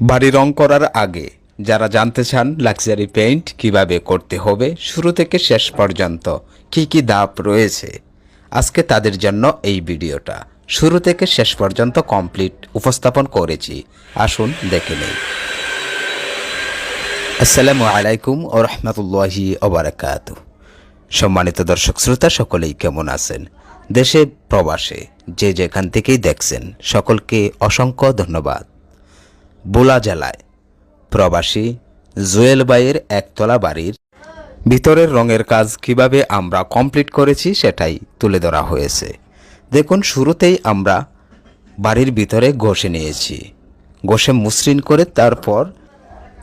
বাড়ি রং করার আগে যারা জানতে চান লাক্সারি পেইন্ট কিভাবে করতে হবে, শুরু থেকে শেষ পর্যন্ত কি কি ধাপ রয়েছে, আজকে তাদের জন্য এই ভিডিওটা শুরু থেকে শেষ পর্যন্ত কমপ্লিট উপস্থাপন করেছি। আসুন দেখে নেই। আসসালামু আলাইকুম ও রহমতুল্লাহি ওবারাকাতুহু। সম্মানিত দর্শক শ্রোতা সকলেই কেমন আছেন? দেশে প্রবাসে যে যেখান থেকেই দেখছেন সকলকে অসংখ্য ধন্যবাদ। বোলা জেলায় প্রবাসী জুয়েল ভাইয়ের একতলা বাড়ির ভিতরের রঙের কাজ কিভাবে আমরা কমপ্লিট করেছি সেটাই তুলে ধরা হয়েছে। দেখুন, শুরুতেই আমরা বাড়ির ভিতরে ঘষে নিয়েছি, ঘষে মসৃণ করে তারপর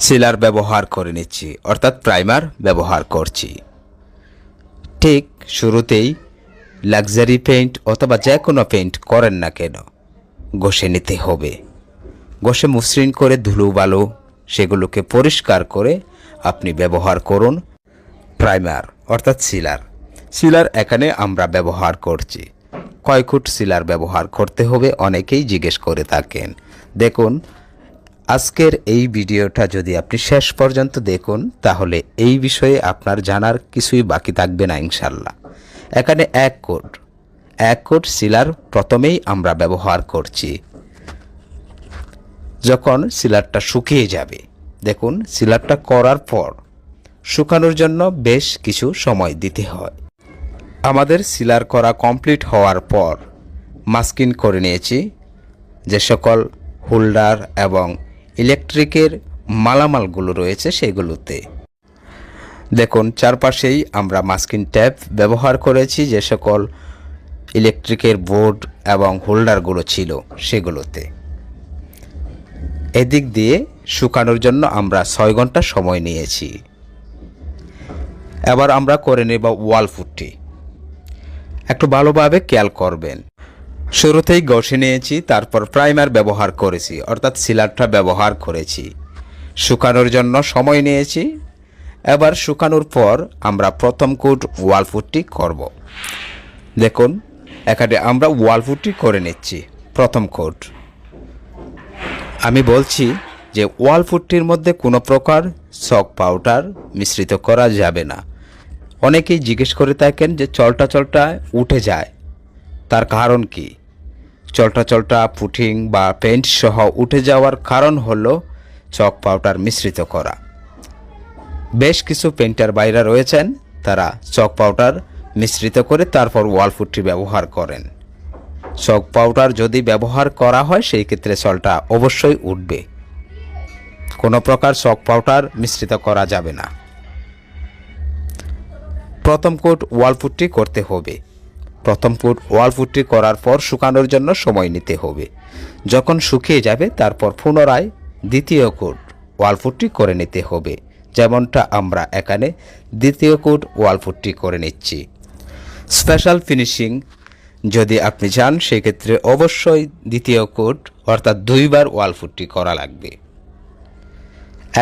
সিলার ব্যবহার করে নিচ্ছি, অর্থাৎ প্রাইমার ব্যবহার করছি। ঠিক শুরুতেই লাক্সারি পেইন্ট অথবা যে কোনো পেইন্ট করেন না কেন ঘষে নিতে হবে। ঘষে মসৃণ করে ধুলো বালু সেগুলোকে পরিষ্কার করে আপনি ব্যবহার করুন প্রাইমার অর্থাৎ সিলার। সিলার এখানে আমরা ব্যবহার করছি। কয় ফুট সিলার ব্যবহার করতে হবে অনেকেই জিজ্ঞেস করে থাকেন। দেখুন, আজকের এই ভিডিওটা যদি আপনি শেষ পর্যন্ত দেখুন তাহলে এই বিষয়ে আপনার জানার কিছুই বাকি থাকবে না ইনশাল্লাহ। এখানে এক কোট সিলার প্রথমেই আমরা ব্যবহার করছি। যখন সিলারটা শুকিয়ে যাবে, দেখুন সিলারটা করার পর শুকানোর জন্য বেশ কিছু সময় দিতে হয়। আমাদের সিলার করা কমপ্লিট হওয়ার পর মাস্কিং করে নিয়েছি যে সকল হোল্ডার এবং ইলেকট্রিকের মালামালগুলো রয়েছে সেগুলোতে। দেখুন, চারপাশেই আমরা মাস্কিং ট্যাপ ব্যবহার করেছি যে সকল ইলেকট্রিকের বোর্ড এবং হোল্ডারগুলো ছিল সেগুলোতে। এদিক দিয়ে শুকানোর জন্য আমরা 6 ঘন্টা সময় নিয়েছি। এবার আমরা করে নেব ওয়াল পুট্টি। একটু ভালোভাবে খেয়াল করবেন। শুরুতেই ঘষে নিয়েছি, তারপর প্রাইমার ব্যবহার করেছি অর্থাৎ সিলারটা ব্যবহার করেছি। শুকানোর জন্য সময় নিয়েছি। এবার শুকানোর পর আমরা প্রথম কোট ওয়াল পুট্টি করব। দেখুন, এখানে আমরা ওয়াল পুট্টি করে নিচ্ছি প্রথম কোট। আমি বলছি যে ওয়াল পুট্টির মধ্যে কোনো প্রকার চক পাউডার মিশ্রিত করা যাবে না। অনেকেই জিজ্ঞেস করে থাকেন যে চলটা উঠে যায়, তার কারণ কি? চলটা পুটিং বা পেইন্ট সহ উঠে যাওয়ার কারণ হলো চক পাউডার মিশ্রিত করা। বেশ কিছু পেইন্টার ভাইরা রয়েছেন, তারা চক পাউডার মিশ্রিত করে তারপর ওয়াল পুট্টি ব্যবহার করেন। চক পাউডার যদি ব্যবহার করা হয় সেই ক্ষেত্রে চলটা অবশ্যই উঠবে। কোনো প্রকার চক পাউডার মিশ্রিত করা যাবে না। প্রথম কোট ওয়াল পুট্টি করতে হবে। প্রথম কোট ওয়াল পুট্টি করার পর শুকানোর জন্য সময় নিতে হবে। যখন শুকিয়ে যাবে তারপর পুনরায় দ্বিতীয় কোট ওয়াল পুট্টি করে নিতে হবে, যেমনটা আমরা এখানে দ্বিতীয় কোট ওয়াল পুট্টি করে নিচ্ছি। স্পেশাল ফিনিশিং যদি আপনি চান সেক্ষেত্রে অবশ্যই দ্বিতীয় কোট অর্থাৎ 2 বার ওয়াল পুট্টি করা লাগবে।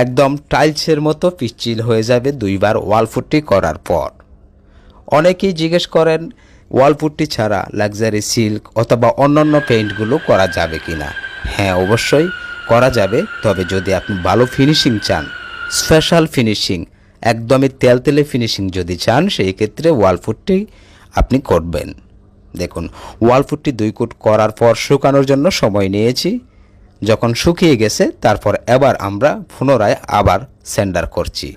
একদম টাইলসের মতো পিচ্ছিল হয়ে যাবে 2 বার ওয়াল পুট্টি করার পর। অনেকেই জিজ্ঞেস করেন ওয়াল পুট্টি ছাড়া লাক্সারি সিল্ক অথবা অন্যান্য পেইন্টগুলো করা যাবে কিনা। হ্যাঁ, অবশ্যই করা যাবে, তবে যদি আপনি ভালো ফিনিশিং চান, স্পেশাল ফিনিশিং, একদমই তেলতেলে ফিনিশিং যদি চান সেই ক্ষেত্রে ওয়াল পুট্টি আপনি করবেন। দেখুন, ওয়াল পুট্টি 2 কোট করার পর শুকানোর জন্য সময় নিয়েছি। যখন শুকিয়ে গেছে তারপর এবার আমরা পুনরায় আবার সেন্ডার করছি,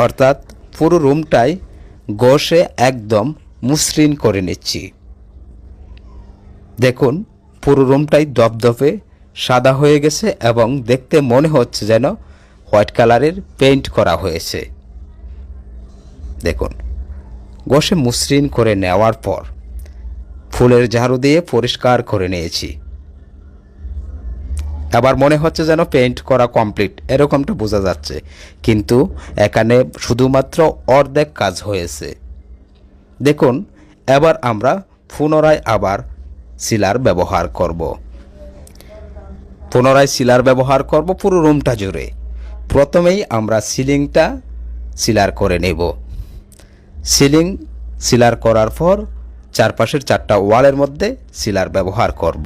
অর্থাৎ পুরো রুমটাই ঘষে একদম মসৃণ করে নিচ্ছি। দেখুন, পুরো রুমটাই দপদপে সাদা হয়ে গেছে এবং দেখতে মনে হচ্ছে যেন হোয়াইট কালারের পেইন্ট করা হয়েছে। দেখুন, ঘষে মসৃণ করে নেওয়ার পর ফুলের ঝাড়ু দিয়ে পরিষ্কার করে নিয়েছি। আবার মনে হচ্ছে যেন পেইন্ট করা কমপ্লিট এরকমটা বোঝা যাচ্ছে, কিন্তু এখানে শুধুমাত্র অর্ধেক কাজ হয়েছে। দেখুন, এবার আমরা পুনরায় আবার সিলার ব্যবহার করব। পুরো রুমটা জুড়ে। প্রথমেই আমরা সিলিংটা সিলার করে নেব। সিলার করার পর চারপাশের 4টা ওয়ালের মধ্যে সিলার ব্যবহার করব।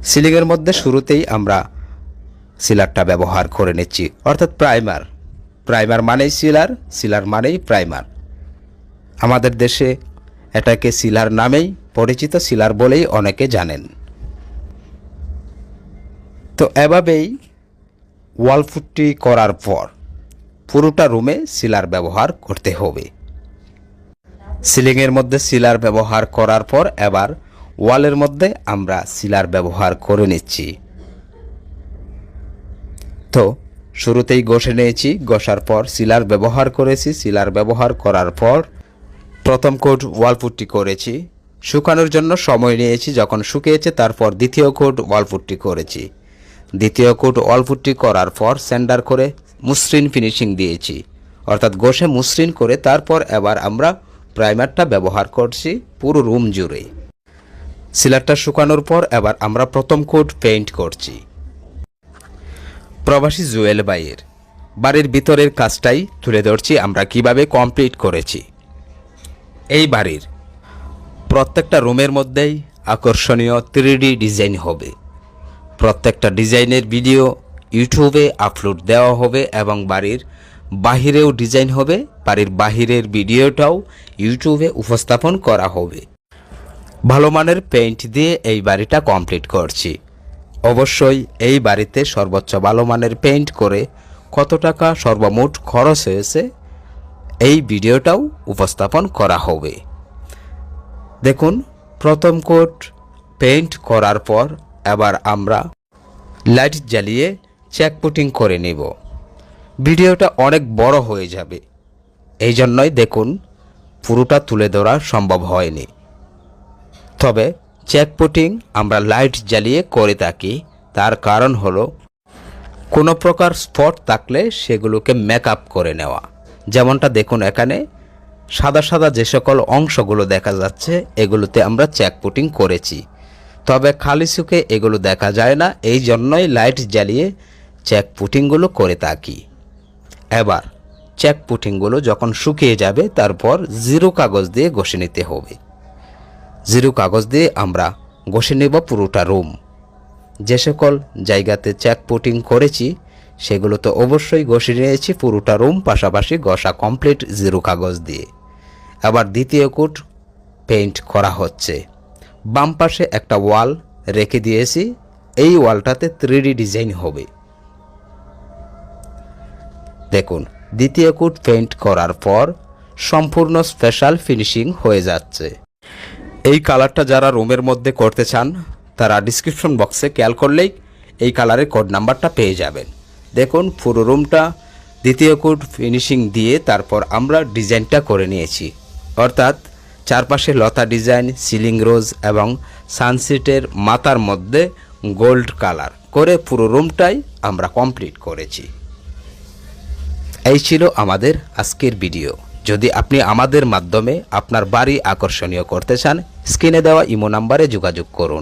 সিলিংয়ের মধ্যে শুরুতেই আমরা সিলারটা ব্যবহার করে নিচ্ছি, অর্থাৎ প্রাইমার। প্রাইমার মানেই সিলার, সিলার মানেই প্রাইমার। আমাদের দেশে এটাকে সিলার নামেই পরিচিত, সিলার বলেই অনেকে জানেন। তো এভাবেই ওয়াল পুট্টি করার পর পুরোটা রুমে সিলার ব্যবহার করতে হবে। সিলিংয়ের মধ্যে সিলার ব্যবহার করার পর এবার ওয়ালের মধ্যে আমরা সিলার ব্যবহার করে নিচ্ছি। তো শুরুতেই ঘষে নিয়েছি, ঘষার পর সিলার ব্যবহার করেছি। সিলার ব্যবহার করার পর প্রথম কোট ওয়াল পুট্টি করেছি, শুকানোর জন্য সময় নিয়েছি। যখন শুকিয়েছে তারপর দ্বিতীয় কোট ওয়াল পুট্টি করেছি। দ্বিতীয় কোট ওয়াল পুট্টি করার পর স্যান্ডার করে মসৃণ ফিনিশিং দিয়েছি, অর্থাৎ ঘষে মসৃণ করে তারপর এবার আমরা প্রাইমারটা ব্যবহার করছি পুরো রুম জুড়ে। সিলারটা শুকানোর পর এবার আমরা প্রথম কোট পেইন্ট করছি। প্রবাসী জুয়েল ভাইয়ের বাড়ির ভিতরের কাজটাই তুলে ধরছি আমরা কিভাবে কমপ্লিট করেছি। এই বাড়ির প্রত্যেকটা রুমের মধ্যেই আকর্ষণীয় 3D ডিজাইন হবে। প্রত্যেকটা ডিজাইনের ভিডিও ইউটিউবে আপলোড দেওয়া হবে এবং বাড়ির বাহিরেও ডিজাইন হবে। বাড়ির বাহিরের ভিডিওটাও ইউটিউবে উপস্থাপন করা হবে। ভালো মানের পেইন্ট দিয়ে এই বাড়িটা কমপ্লিট করছি। অবশ্যই এই বাড়িতে সর্বোচ্চ ভালো মানের পেইন্ট করে কত টাকা সর্বমোট খরচ হয়েছে এই ভিডিওটাও উপস্থাপন করা হবে। দেখুন, প্রথম কোট পেইন্ট করার পর এবার আমরা লাইট জ্বালিয়ে চেক পুটিং করে নেব। ভিডিওটা অনেক বড় হয়ে যাবে, এই জন্যই দেখুন পুরোটা তুলে ধরা সম্ভব হয়নি। তবে চেক পুটিং আমরা লাইট জ্বালিয়ে করে থাকি, তার কারণ হলো কোনো প্রকার স্পট থাকলে সেগুলোকে মেকআপ করে নেওয়া। যেমনটা দেখুন এখানে সাদা সাদা যে সকল অংশগুলো দেখা যাচ্ছে এগুলোতে আমরা চেক পুটিং করেছি, তবে খালি চোখে এগুলো দেখা যায় না, এই জন্যই লাইট জ্বালিয়ে চেক পুটিংগুলো করে থাকি। এবার চেক পুটিংগুলো যখন শুকিয়ে যাবে তারপর জিরো কাগজ দিয়ে ঘষে নিতে হবে। জিরো কাগজ দিয়ে আমরা ঘষে নেব পুরোটা রুম। যে সকল জায়গাতে চেক পুটিং করেছি সেগুলো তো অবশ্যই ঘষে নিয়েছি পুরোটা রুম, পাশাপাশি ঘষা কমপ্লিট জিরো কাগজ দিয়ে। আবার দ্বিতীয় কোট পেইন্ট করা হচ্ছে। বাম পাশে একটা ওয়াল রেখে দিয়েছি, এই ওয়ালটাতে 3D ডিজাইন হবে। দেখুন, দ্বিতীয় কোট পেইন্ট করার পর সম্পূর্ণ স্পেশাল ফিনিশিং হয়ে যাচ্ছে। এই কালারটা যারা রুমের মধ্যে করতে চান তারা ডিসক্রিপশন বক্সে খেয়াল করলেই এই কালারের কোড নাম্বারটা পেয়ে যাবেন। দেখুন, পুরো রুমটা দ্বিতীয় কোট ফিনিশিং দিয়ে তারপর আমরা ডিজাইনটা করে নিয়েছি, অর্থাৎ চারপাশে লতা ডিজাইন, সিলিং রোজ এবং সানসেটের মাথার মধ্যে গোল্ড কালার করে পুরো রুমটাই আমরা কমপ্লিট করেছি। এই ছিল আমাদের আজকের ভিডিও। যদি আপনি আমাদের মাধ্যমে আপনার বাড়ি আকর্ষণীয় করতে চান, স্ক্রিনে দেওয়া ইমো নাম্বারে যোগাযোগ করুন।